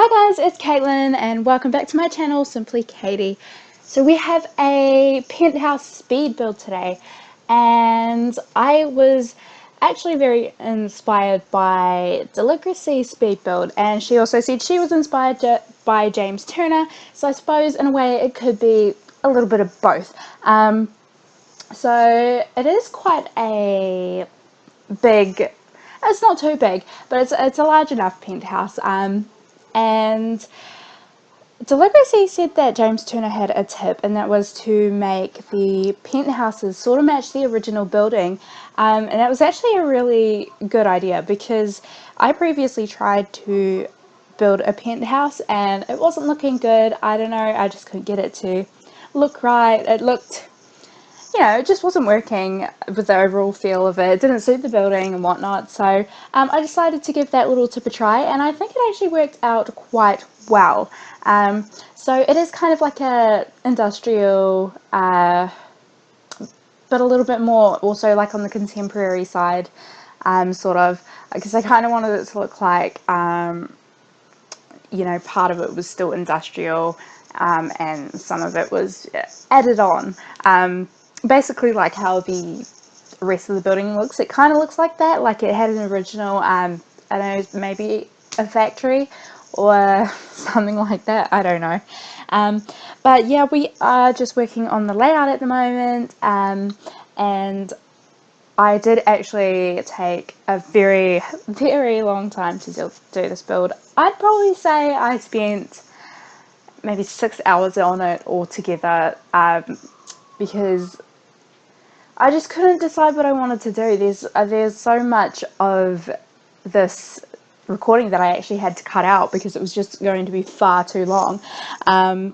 Hi guys, it's Caitlin and welcome back to my channel, SIMplycaity. So we have a penthouse speed build today, and I was actually very inspired by Delicacy's speed build, and she also said she was inspired by James Turner, so I suppose in a way it could be a little bit of both. So it is quite a big, it's not too big, but it's a large enough penthouse, and Delicacy said that James Turner had a tip, and that was to make the penthouses sort of match the original building. And that was actually a really good idea because I previously tried to build a penthouse and it wasn't looking good. I don't know, I just couldn't get it to look right. It looked, it just wasn't working with the overall feel of it. It didn't suit the building and whatnot. So I decided to give that little tip a try, and I think it actually worked out quite well. So it is kind of like a industrial, but a little bit more also like on the contemporary side, sort of, because I kind of wanted it to look like, part of it was still industrial, and some of it was added on. Basically like how the rest of the building looks. It kind of looks like that, like it had an original, I don't know, maybe a factory or something like that, I don't know. But yeah, we are just working on the layout at the moment, and I did actually take a very, very long time to do this build. I'd probably say I spent maybe 6 hours on it altogether, because I just couldn't decide what I wanted to do. There's so much of this recording that I actually had to cut out because it was just going to be far too long. I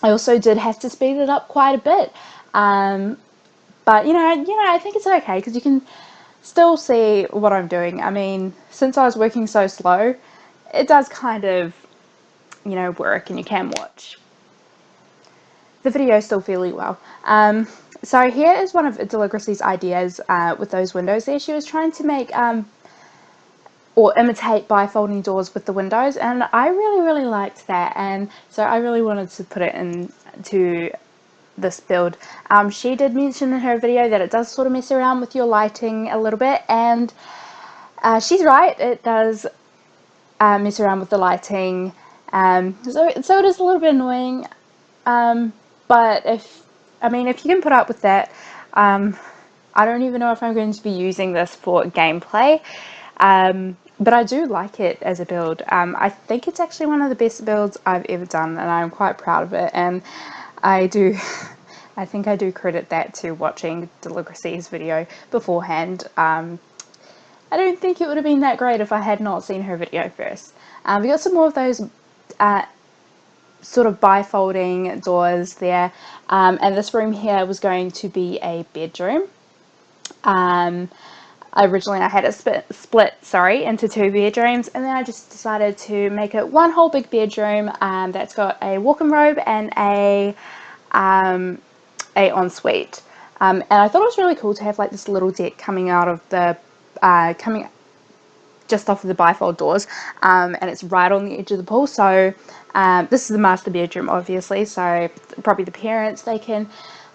also did have to speed it up quite a bit, but I think it's okay because you can still see what I'm doing. I mean, since I was working so slow, it does kind of work, and you can watch the video still fairly well. So here is one of Delicacy's ideas with those windows there. She was trying to make or imitate bifolding doors with the windows, and I really liked that, and so I really wanted to put it into this build. She did mention in her video that it does sort of mess around with your lighting a little bit, and she's right, it does mess around with the lighting, so it is a little bit annoying. But if you can put up with that, I don't even know if I'm going to be using this for gameplay, but I do like it as a build. I think it's actually one of the best builds I've ever done, and I'm quite proud of it, and I think I do credit that to watching Delicacy's video beforehand. I don't think it would have been that great if I had not seen her video first. We got some more of those sort of bifolding doors there, and this room here was going to be a bedroom. Originally I had it split into 2 bedrooms, and then I just decided to make it one whole big bedroom that's got a walk-in robe and a ensuite. And I thought it was really cool to have like this little deck coming out of the coming just off of the bifold doors, and it's right on the edge of the pool. So this is the master bedroom, obviously, so probably the parents, they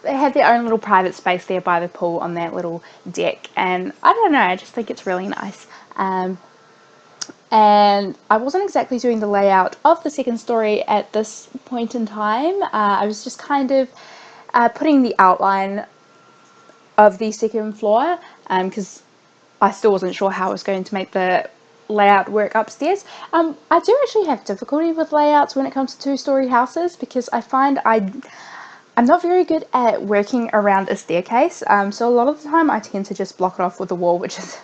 have their own little private space there by the pool on that little deck, and I don't know, I just think it's really nice. And I wasn't exactly doing the layout of the second story at this point in time. I was just kind of putting the outline of the second floor, because I still wasn't sure how I was going to make the layout work upstairs. I do actually have difficulty with layouts when it comes to 2-story houses, because I find I'm not very good at working around a staircase. So a lot of the time I tend to just block it off with a wall, which is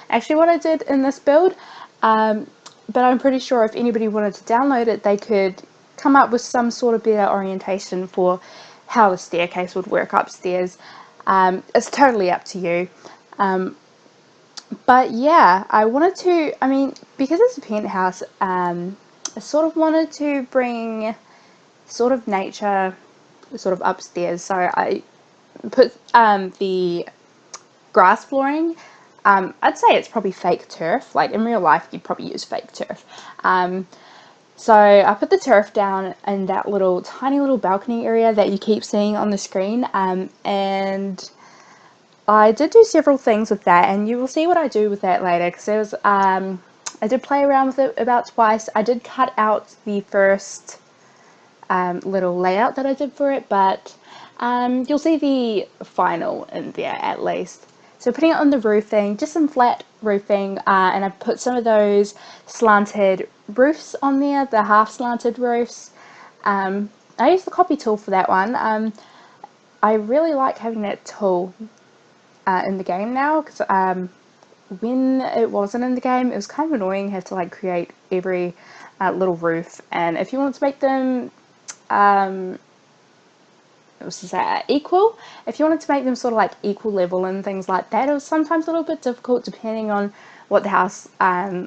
actually what I did in this build. But I'm pretty sure if anybody wanted to download it, they could come up with some sort of better orientation for how the staircase would work upstairs. It's totally up to you. But yeah, I wanted to, because it's a penthouse, I sort of wanted to bring sort of nature sort of upstairs. So I put the grass flooring. I'd say it's probably fake turf. Like in real life, you'd probably use fake turf. So I put the turf down in that little tiny little balcony area that you keep seeing on the screen, and I did do several things with that, and you will see what I do with that later, because there was I did play around with it about twice. I did cut out the first little layout that I did for it, but you'll see the final in there at least. So putting it on the roofing, just some flat roofing, and I put some of those slanted roofs on there, the half slanted roofs. I used the copy tool for that one. I really like having that tool in the game now, because when it wasn't in the game, it was kind of annoying, have to like create every little roof, and if you want to make them equal, if you wanted to make them sort of like equal level and things like that, it was sometimes a little bit difficult depending on what the house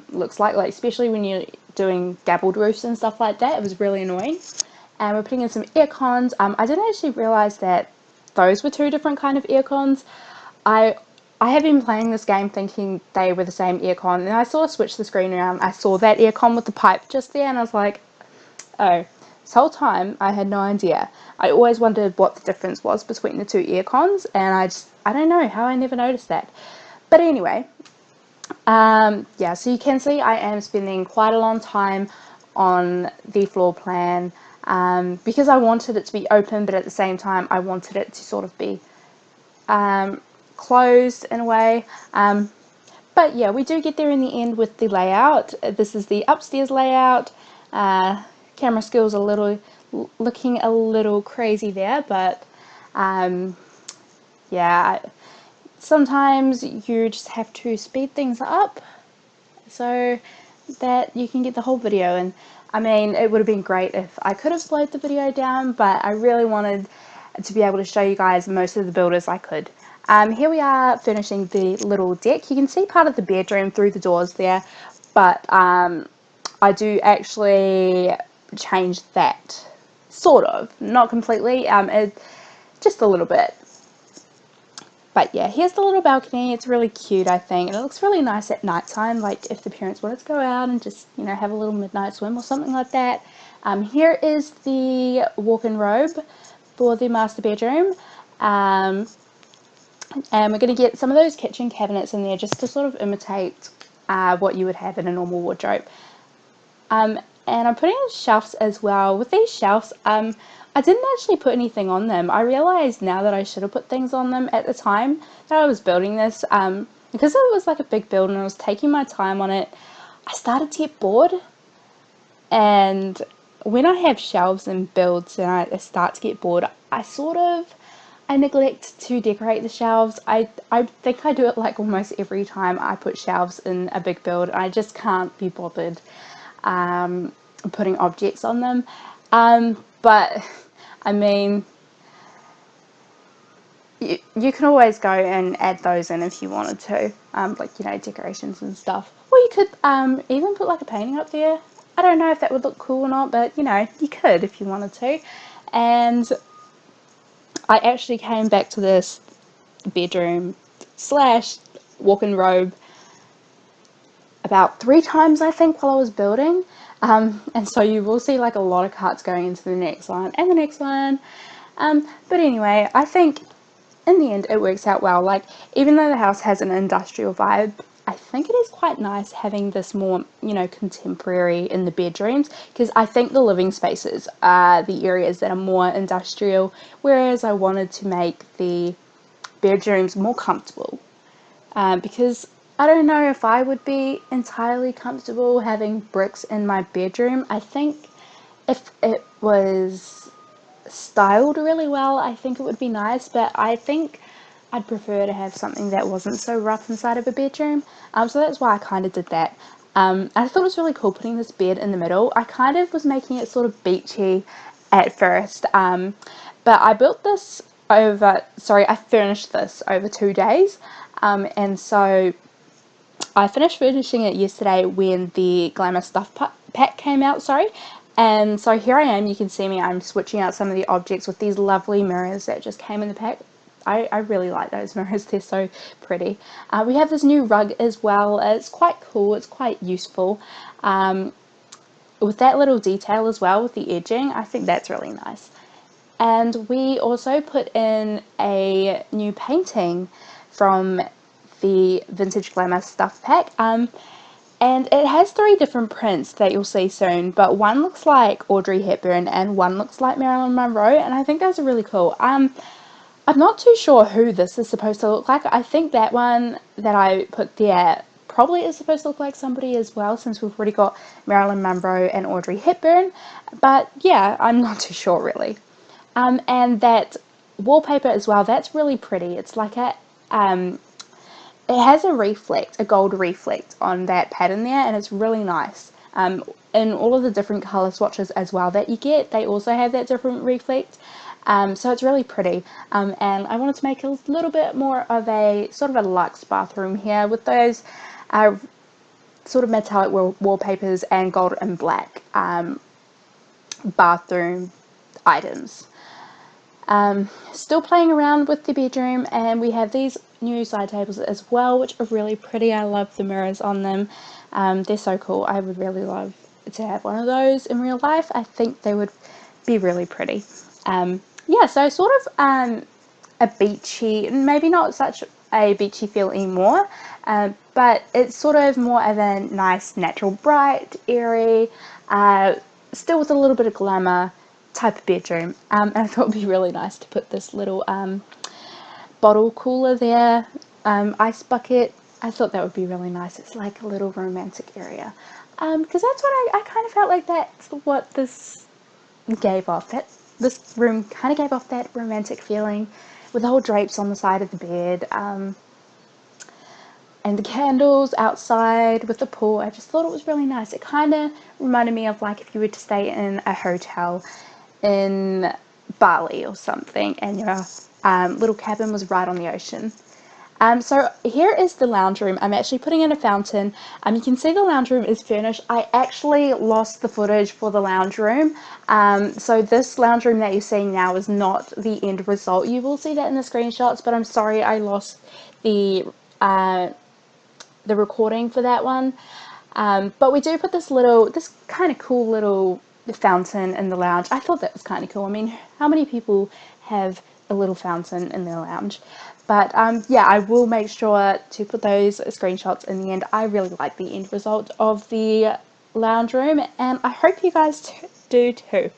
looks like especially when you're doing gabled roofs and stuff like that. It was really annoying. And we're putting in some air cons. I didn't actually realize that those were two different kind of air cons. I have been playing this game thinking they were the same aircon, and I sort of switched the screen around. I saw that aircon with the pipe just there, and I was like, oh, this whole time I had no idea. I always wondered what the difference was between the two aircons, and I don't know how I never noticed that. But anyway, yeah, so you can see I am spending quite a long time on the floor plan, because I wanted it to be open, but at the same time I wanted it to sort of be closed in a way. But yeah, we do get there in the end with the layout. This is the upstairs layout. Camera skills looking a little crazy there, but yeah, sometimes you just have to speed things up so that you can get the whole video. And I mean, it would have been great if I could have slowed the video down, but I really wanted to be able to show you guys most of the build as I could. Here we are finishing the little deck. You can see part of the bedroom through the doors there, but I do actually change that, sort of, not completely, just a little bit. But yeah, here's the little balcony. It's really cute, I think, and it looks really nice at night time, like if the parents wanted to go out and just, you know, have a little midnight swim or something like that. Here is the walk-in robe for the master bedroom, and we're going to get some of those kitchen cabinets in there just to sort of imitate what you would have in a normal wardrobe. And I'm putting in shelves as well. With these shelves, I didn't actually put anything on them. I realized now that I should have put things on them at the time that I was building this, because it was like a big build and I was taking my time on it. I started to get bored, and when I have shelves and builds and I start to get bored, I neglect to decorate the shelves. I think I do it like almost every time I put shelves in a big build. I just can't be bothered putting objects on them. But I mean, you can always go and add those in if you wanted to, like, you know, decorations and stuff. Or you could even put like a painting up there. I don't know if that would look cool or not, but you know, you could if you wanted to. And I actually came back to this bedroom slash walk-in robe about 3 times, I think, while I was building. And so you will see like a lot of carts going into the next line and the next line. But anyway, I think in the end it works out well. Like, even though the house has an industrial vibe, I think it is quite nice having this more, you know, contemporary in the bedrooms, because I think the living spaces are the areas that are more industrial, whereas I wanted to make the bedrooms more comfortable, because I don't know if I would be entirely comfortable having bricks in my bedroom. I think if it was styled really well, I think it would be nice, but I think I'd prefer to have something that wasn't so rough inside of a bedroom. So that's why I kind of did that. I thought it was really cool putting this bed in the middle. I kind of was making it sort of beachy at first, but I finished this over 2 days, and so I finished finishing it yesterday when the Glamour Stuff pack came out, and so here I am. You can see me, I'm switching out some of the objects with these lovely mirrors that just came in the pack. I really like those mirrors, they're so pretty. We have this new rug as well. It's quite cool, it's quite useful. with that little detail as well with the edging, I think that's really nice. And we also put in a new painting from the Vintage Glamour stuff pack. And it has 3 different prints that you'll see soon, but one looks like Audrey Hepburn and one looks like Marilyn Monroe, and I think those are really cool. I'm not too sure who this is supposed to look like. I think that one that I put there probably is supposed to look like somebody as well, since we've already got Marilyn Monroe and Audrey Hepburn, but yeah, I'm not too sure really. And that wallpaper as well, that's really pretty. It's like it has a gold reflect on that pattern there, and it's really nice. In all of the different color swatches as well that you get, they also have that different reflect. So it's really pretty. And I wanted to make a little bit more of a sort of a luxe bathroom here with those sort of metallic wallpapers and gold and black bathroom items. Still playing around with the bedroom, and we have these new side tables as well, which are really pretty. I love the mirrors on them. They're so cool. I would really love to have one of those in real life. I think they would be really pretty. Yeah, so sort of a beachy, maybe not such a beachy feel anymore, but it's sort of more of a nice, natural, bright, airy, still with a little bit of glamour type of bedroom. And I thought it would be really nice to put this little bottle cooler there, ice bucket. I thought that would be really nice. It's like a little romantic area, because that's what I kind of felt like that's what this gave off. This room kind of gave off that romantic feeling with the whole drapes on the side of the bed, and the candles outside with the pool. I just thought it was really nice. It kind of reminded me of like if you were to stay in a hotel in Bali or something, and your little cabin was right on the ocean. So here is the lounge room. I'm actually putting in a fountain. You can see the lounge room is furnished. I actually lost the footage for the lounge room. So this lounge room that you're seeing now is not the end result. You will see that in the screenshots, but I'm sorry I lost the recording for that one. But we do put this kind of cool little fountain in the lounge. I thought that was kind of cool. I mean, how many people have a little fountain in their lounge? But yeah, I will make sure to put those screenshots in the end. I really like the end result of the lounge room, and I hope you guys do too.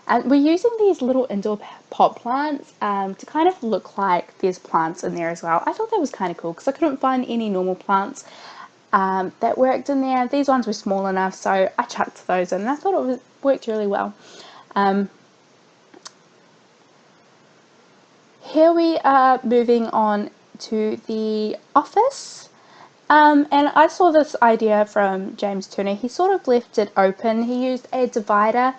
And we're using these little indoor pot plants to kind of look like there's plants in there as well. I thought that was kind of cool because I couldn't find any normal plants that worked in there. These ones were small enough, so I chucked those in, and I thought it worked really well. Here we are moving on to the office, and I saw this idea from James Turner. He sort of left it open. He used a divider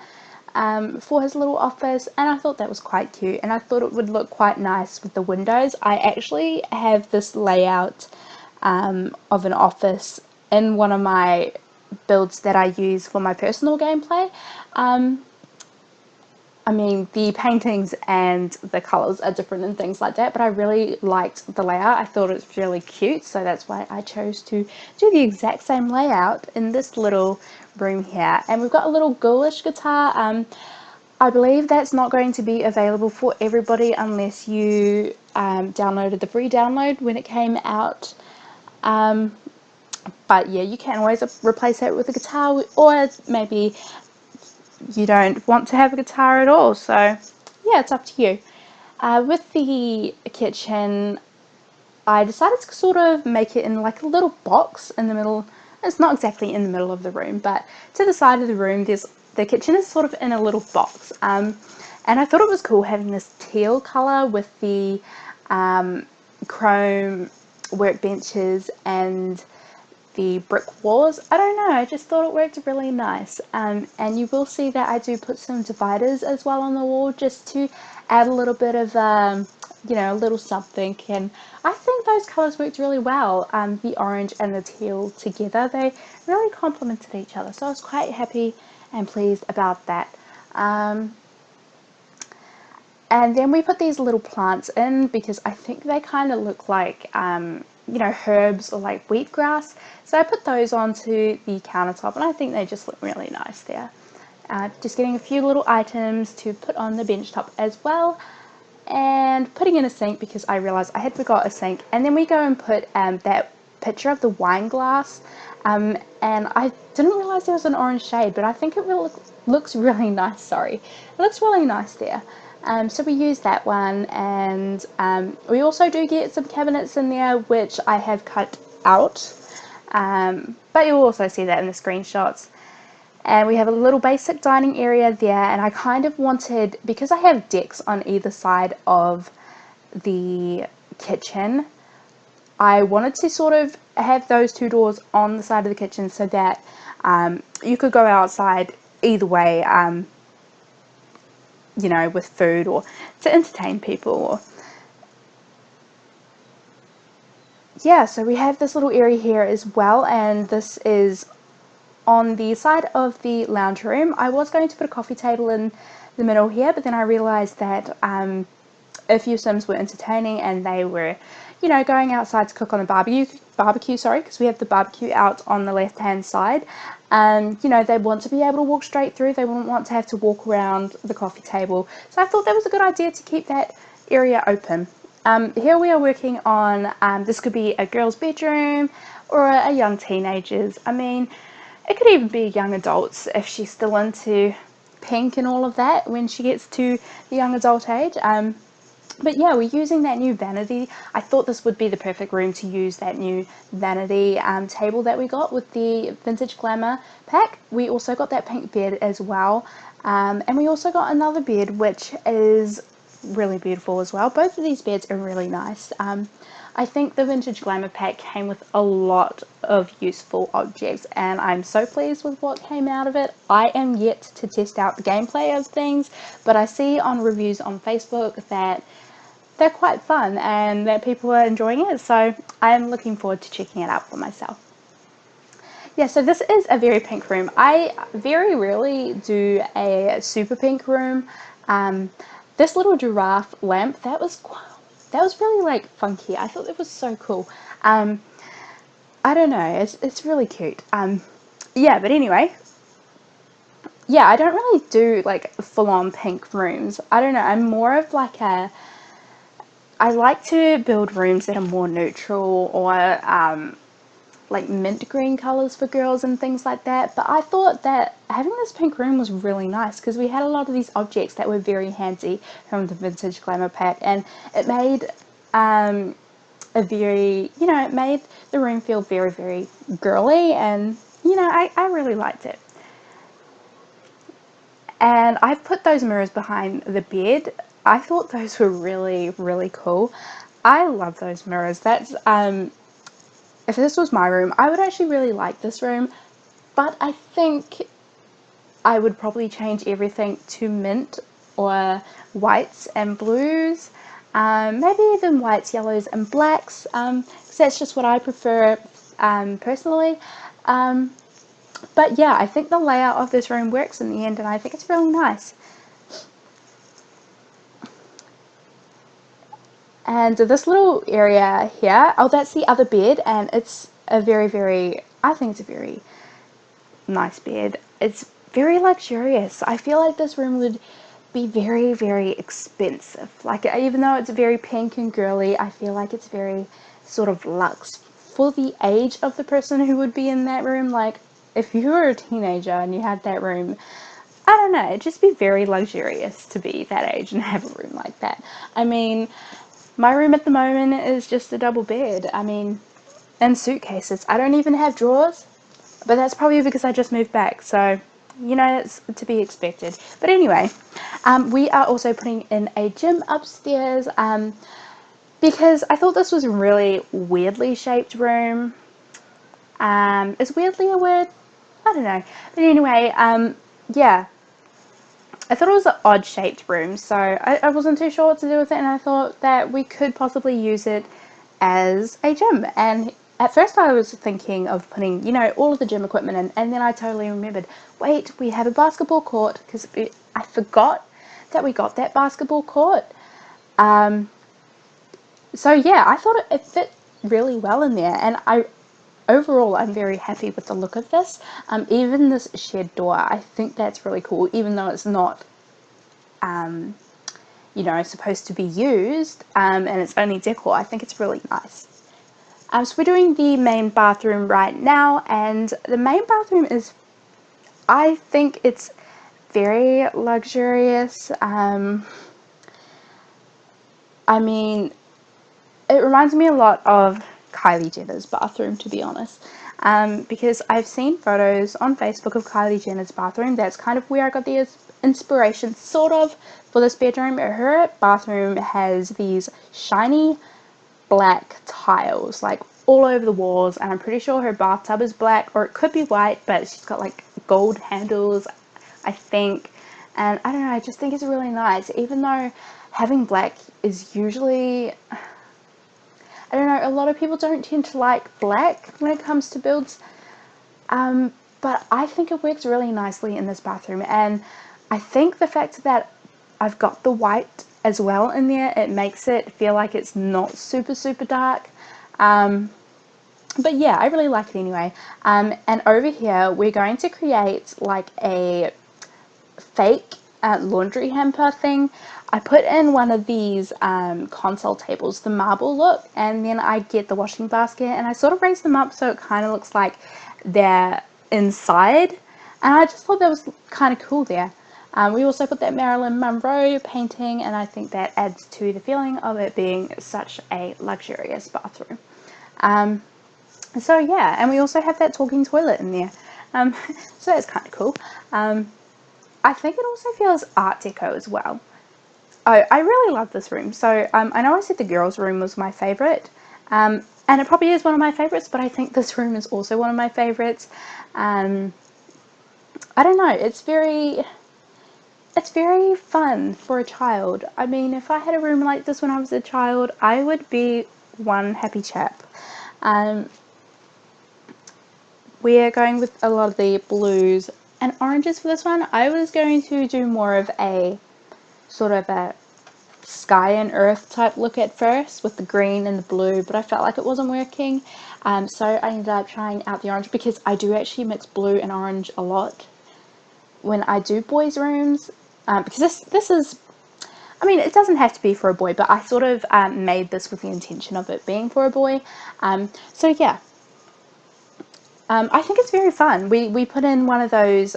for his little office, and I thought that was quite cute, and I thought it would look quite nice with the windows. I actually have this layout of an office in one of my builds that I use for my personal gameplay. I mean, the paintings and the colours are different and things like that, but I really liked the layout. I thought it was really cute, so that's why I chose to do the exact same layout in this little room here. And we've got a little ghoulish guitar. I believe that's not going to be available for everybody unless you downloaded the free download when it came out. But yeah, you can always replace it with a guitar, or maybe you don't want to have a guitar at all, so yeah, it's up to you. With the kitchen, I decided to sort of make it in like a little box in the middle. It's not exactly in the middle of the room, but to the side of the room, the kitchen is sort of in a little box. And I thought it was cool having this teal color with the chrome workbenches and the brick walls. I don't know, I just thought it worked really nice. And you will see that I do put some dividers as well on the wall just to add a little bit of you know, a little something, and I think those colors worked really well. The orange and the teal together, they really complemented each other, so I was quite happy and pleased about that. And then we put these little plants in because I think they kind of look like you know, herbs or like wheatgrass. So I put those onto the countertop, and I think they just look really nice there. Just getting a few little items to put on the bench top as well, and putting in a sink because I realized I had forgot a sink. And then we go and put that picture of the wine glass, and I didn't realize there was an orange shade, but I think it looks really nice. Sorry, it looks really nice there. So we use that one, and we also do get some cabinets in there which I have cut out, but you'll also see that in the screenshots. And we have a little basic dining area there, and I kind of wanted, because I have decks on either side of the kitchen, I wanted to sort of have those two doors on the side of the kitchen so that you could go outside either way, you know, with food or to entertain people. Or yeah, so we have this little area here as well, and this is on the side of the lounge room. I was going to put a coffee table in the middle here, but then I realized that a few Sims were entertaining and they were, you know, going outside to cook on the barbecue, sorry, because we have the barbecue out on the left hand side. You know, they want to be able to walk straight through. They wouldn't want to have to walk around the coffee table. So I thought that was a good idea to keep that area open. Here we are working on, this could be a girl's bedroom or a young teenager's. I mean, it could even be young adults if she's still into pink and all of that when she gets to the young adult age. But yeah, we're using that new vanity. I thought this would be the perfect room to use that new vanity table that we got with the Vintage Glamour pack. We also got that pink bed as well. And we also got another bed which is really beautiful as well. Both of these beds are really nice. I think the Vintage Glamour pack came with a lot of useful objects, and I'm so pleased with what came out of it. I am yet to test out the gameplay of things, but I see on reviews on Facebook that they're quite fun and that people are enjoying it, so I am looking forward to checking it out for myself. Yeah, so this is a very pink room. I very rarely do a super pink room. This little giraffe lamp, that was really like funky. I thought it was so cool. I don't know, it's really cute. Yeah, but anyway, yeah, I don't really do like full-on pink rooms. I don't know, I'm more of like I like to build rooms that are more neutral, or like mint green colors for girls and things like that. But I thought that having this pink room was really nice because we had a lot of these objects that were very handy from the Vintage Glamour pack, and it made it made the room feel very, very girly, and you know, I really liked it. And I've put those mirrors behind the bed. I thought those were really, really cool. I love those mirrors. That's if this was my room, I would actually really like this room, but I think I would probably change everything to mint or whites and blues, maybe even whites, yellows and blacks, because that's just what I prefer personally. But yeah, I think the layout of this room works in the end, and I think it's really nice. And this little area here, oh, that's the other bed, and it's a very, very, I think it's a very nice bed. It's very luxurious. I feel like this room would be very, very expensive. Like, even though it's very pink and girly, I feel like it's very sort of luxe for the age of the person who would be in that room. Like, if you were a teenager and you had that room, I don't know, it'd just be very luxurious to be that age and have a room like that. I mean, my room at the moment is just a double bed. I mean, and suitcases. I don't even have drawers, but that's probably because I just moved back, so you know, it's to be expected. But anyway, we are also putting in a gym upstairs, because I thought this was a really weirdly shaped room. Is weirdly a word? I don't know. But anyway, yeah, I thought it was an odd shaped room, so I wasn't too sure what to do with it, and I thought that we could possibly use it as a gym. And at first I was thinking of putting, you know, all of the gym equipment in, and then I totally remembered, wait, we have a basketball court, because I forgot that we got that basketball court. So yeah, I thought it fit really well in there, and overall I'm very happy with the look of this. Even this shed door, I think that's really cool, even though it's not you know, supposed to be used, and it's only decor. I think it's really nice. So we're doing the main bathroom right now, and the main bathroom is, I think it's very luxurious. I mean, it reminds me a lot of Kylie Jenner's bathroom, to be honest, because I've seen photos on Facebook of Kylie Jenner's bathroom. That's kind of where I got the inspiration, sort of, for this bedroom. Her bathroom has these shiny black tiles, like, all over the walls, and I'm pretty sure her bathtub is black, or it could be white, but she's got like gold handles, I think. And I don't know, I just think it's really nice, even though having black is usually, I don't know, a lot of people don't tend to like black when it comes to builds, but I think it works really nicely in this bathroom. And I think the fact that I've got the white as well in there, it makes it feel like it's not super dark. But yeah, I really like it anyway. And over here we're going to create like a fake laundry hamper thing. I put in one of these console tables, the marble look, and then I get the washing basket and I sort of raise them up so it kind of looks like they're inside, and I just thought that was kind of cool there. We also put that Marilyn Monroe painting, and I think that adds to the feeling of it being such a luxurious bathroom. So yeah, and we also have that talking toilet in there, so that's kind of cool. I think it also feels Art Deco as well. Oh, I really love this room. So I know I said the girls' room was my favourite, and it probably is one of my favourites, but I think this room is also one of my favourites. I don't know, it's very fun for a child. I mean, if I had a room like this when I was a child, I would be one happy chap. We're going with a lot of the blues and oranges for this one. I was going to do more of a sort of a sky and earth type look at first with the green and the blue, but I felt like it wasn't working. So I ended up trying out the orange, because I do actually mix blue and orange a lot when I do boys' rooms, because this is, I mean, it doesn't have to be for a boy, but I sort of made this with the intention of it being for a boy. So yeah, I think it's very fun. We put in one of those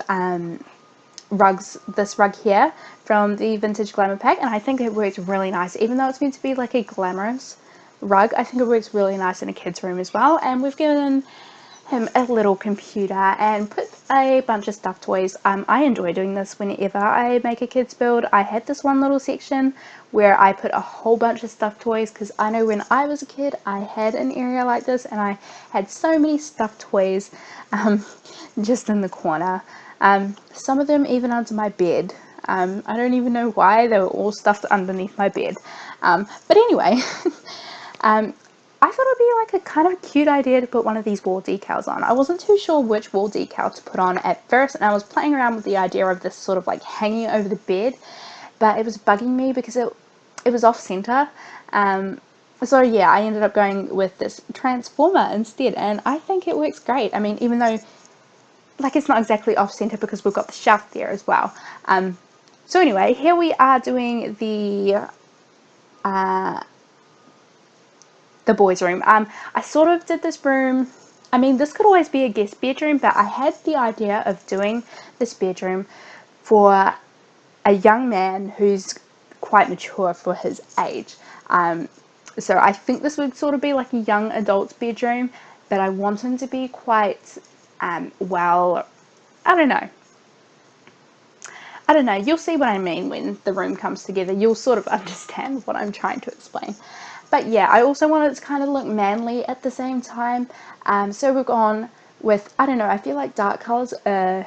rugs, this rug here from the Vintage Glamour pack, and I think it works really nice. Even though it's meant to be like a glamorous rug, I think it works really nice in a kid's room as well. And we've given him a little computer and put a bunch of stuffed toys. I enjoy doing this whenever I make a kids build. I had this one little section where I put a whole bunch of stuffed toys, because I know when I was a kid I had an area like this and I had so many stuffed toys just in the corner. Some of them even under my bed. I don't even know why, they were all stuffed underneath my bed. But anyway, I thought it'd be like a kind of cute idea to put one of these wall decals on. I wasn't too sure which wall decal to put on at first, and I was playing around with the idea of this sort of like hanging over the bed, but it was bugging me because it was off center. So yeah, I ended up going with this transformer instead, and I think it works great. I mean, even though like it's not exactly off center because we've got the shelf there as well. So anyway, here we are doing the boys' room. I sort of did this room, I mean, this could always be a guest bedroom, but I had the idea of doing this bedroom for a young man who's quite mature for his age. So I think this would sort of be like a young adult's bedroom, but I want him to be quite, well, I don't know, you'll see what I mean when the room comes together. You'll sort of understand what I'm trying to explain. But yeah, I also wanted it to kind of look manly at the same time. So we've gone with, I don't know, I feel like dark colors are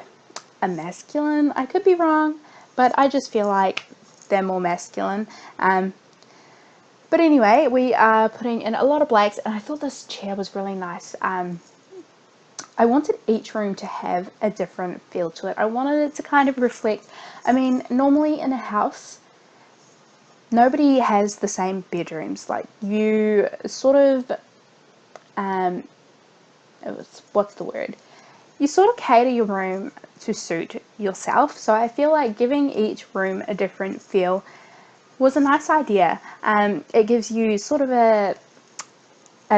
masculine. I could be wrong, but I just feel like they're more masculine. But anyway, we are putting in a lot of blacks, and I thought this chair was really nice. I wanted each room to have a different feel to it. I wanted it to kind of reflect, I mean, normally in a house, nobody has the same bedrooms. Like, you sort of what's the word? You sort of cater your room to suit yourself. So I feel like giving each room a different feel was a nice idea. It gives you sort of a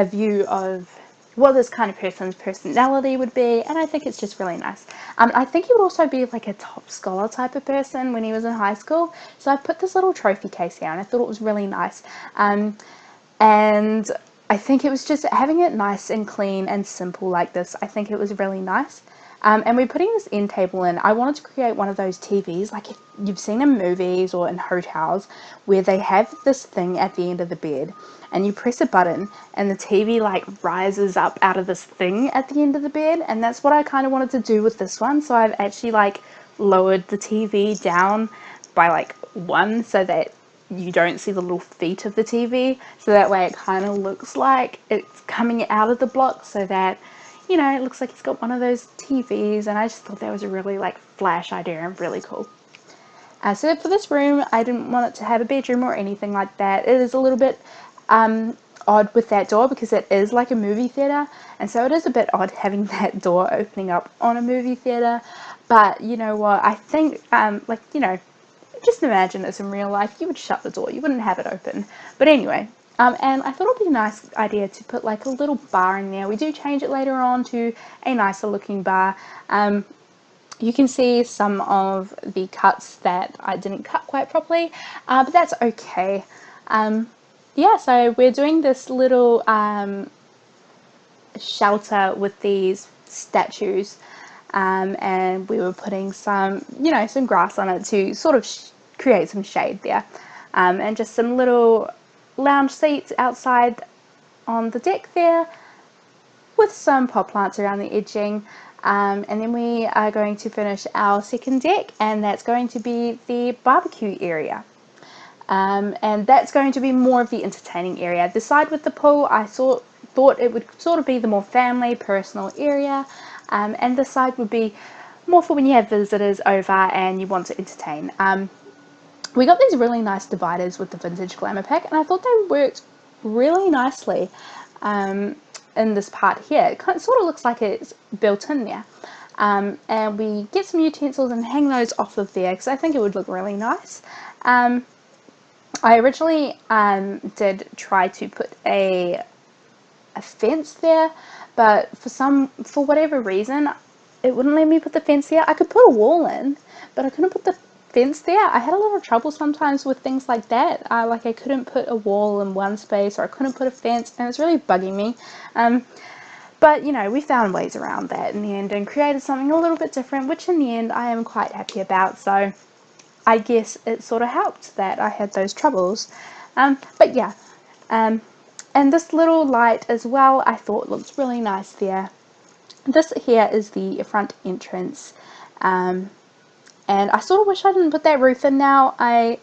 view of what this kind of person's personality would be, and I think it's just really nice. I think he would also be like a top scholar type of person when he was in high school, so I put this little trophy case here and I thought it was really nice. And I think it was just having it nice and clean and simple like this. I think it was really nice. And we're putting this end table in. I wanted to create one of those TVs, like if you've seen in movies or in hotels, where they have this thing at the end of the bed, and you press a button, and the TV like rises up out of this thing at the end of the bed. And that's what I kind of wanted to do with this one. So I've actually like lowered the TV down by like 1 so that you don't see the little feet of the TV. So that way it kind of looks like it's coming out of the block, so that, you know, it looks like he's got one of those TVs. And I just thought that was a really like flash idea and really cool. So for this room, I didn't want it to have a bedroom or anything like that. It is a little bit odd with that door because it is like a movie theater, and so it is a bit odd having that door opening up on a movie theater. But you know what, I think like, you know, just imagine this in real life, you would shut the door, you wouldn't have it open. But anyway, and I thought it would be a nice idea to put like a little bar in there. We do change it later on to a nicer looking bar. You can see some of the cuts that I didn't cut quite properly, but that's okay. Yeah, so we're doing this little shelter with these statues, and we were putting some, you know, some grass on it to sort of create some shade there, and just some little lounge seats outside on the deck there with some pot plants around the edging. And then we are going to finish our second deck, and that's going to be the barbecue area. And that's going to be more of the entertaining area. The side with the pool, I thought it would sort of be the more family, personal area, and the side would be more for when you have visitors over and you want to entertain. We got these really nice dividers with the vintage glamour pack, and I thought they worked really nicely in this part here. It sort of looks like it's built in there. And we get some utensils and hang those off of there because I think it would look really nice. I originally did try to put a fence there, but for whatever reason, it wouldn't let me put the fence there. I could put a wall in, but I couldn't put the fence there. I had a lot of trouble sometimes with things like that. Like I couldn't put a wall in one space, or I couldn't put a fence, and it was really bugging me. But you know, we found ways around that in the end and created something a little bit different, which in the end I am quite happy about. So I guess it sort of helped that I had those troubles. But yeah, and this little light as well, I thought looks really nice there. This here is the front entrance. And I sort of wish I didn't put that roof in now. I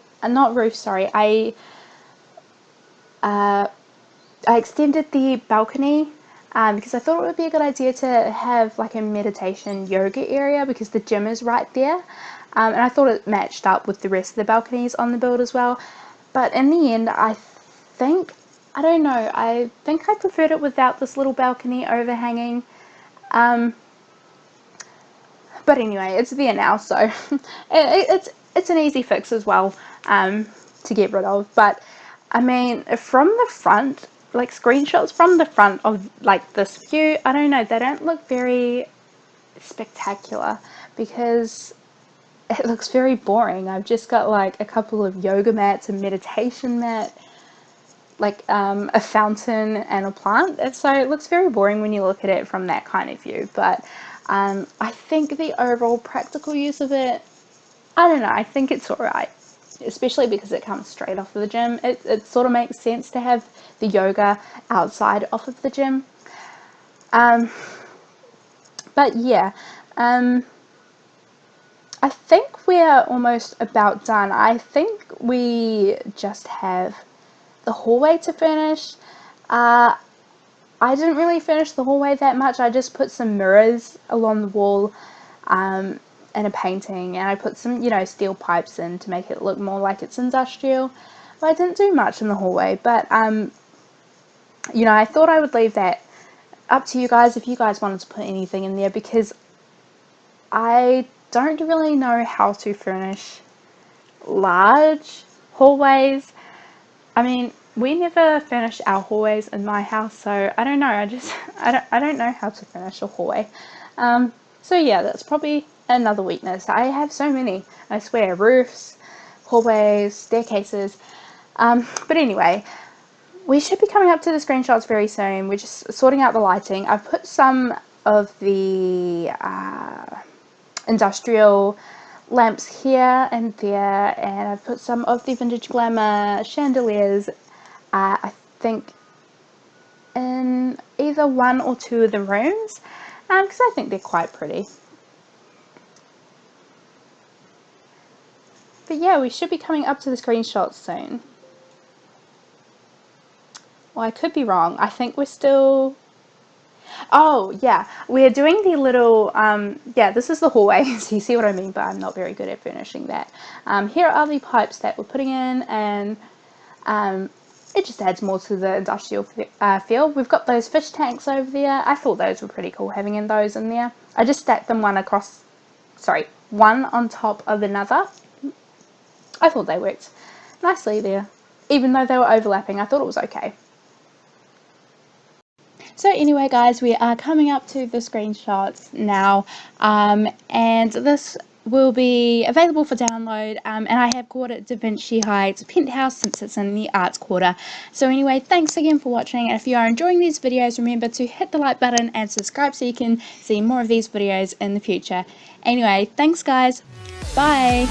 extended the balcony because I thought it would be a good idea to have like a meditation yoga area because the gym is right there. And I thought it matched up with the rest of the balconies on the build as well. But in the end, I think I preferred it without this little balcony overhanging. But anyway, it's there now, so it's an easy fix as well to get rid of. But I mean, from the front, like screenshots from the front of like this view, I don't know, they don't look very spectacular because it looks very boring. I've just got like a couple of yoga mats, a meditation mat, like a fountain and a plant, and so it looks very boring when you look at it from that kind of view. But I think the overall practical use of it, I don't know, I think it's alright, especially because it comes straight off of the gym. It sort of makes sense to have the yoga outside off of the gym. But yeah, I think we're almost about done. I think we just have the hallway to finish. I didn't really finish the hallway that much. I just put some mirrors along the wall and a painting, and I put some, you know, steel pipes in to make it look more like it's industrial. But I didn't do much in the hallway, but you know, I thought I would leave that up to you guys if you guys wanted to put anything in there, because I don't really know how to furnish large hallways. I mean, we never furnish our hallways in my house, so I don't know. I don't know how to furnish a hallway. So yeah, that's probably another weakness. I have so many, I swear, roofs, hallways, staircases. But anyway, we should be coming up to the screenshots very soon. We're just sorting out the lighting. I've put some of the industrial lamps here and there, and I've put some of the vintage glamour chandeliers, I think in either one or two of the rooms, because I think they're quite pretty. But yeah, we should be coming up to the screenshots soon. Well, I could be wrong. I think we're still... Oh, yeah. We're doing the little... yeah, this is the hallway. So you see what I mean, but I'm not very good at furnishing that. Here are the pipes that we're putting in, and it just adds more to the industrial feel. We've got those fish tanks over there. I thought those were pretty cool, having those in there. I just stacked them one on top of another. I thought they worked nicely there. Even though they were overlapping, I thought it was okay. So anyway, guys, we are coming up to the screenshots now, and this will be available for download, and I have called it Da Vinci Heights Penthouse since it's in the Arts Quarter. So anyway, thanks again for watching, and if you are enjoying these videos, remember to hit the like button and subscribe so you can see more of these videos in the future. Anyway, thanks guys, bye!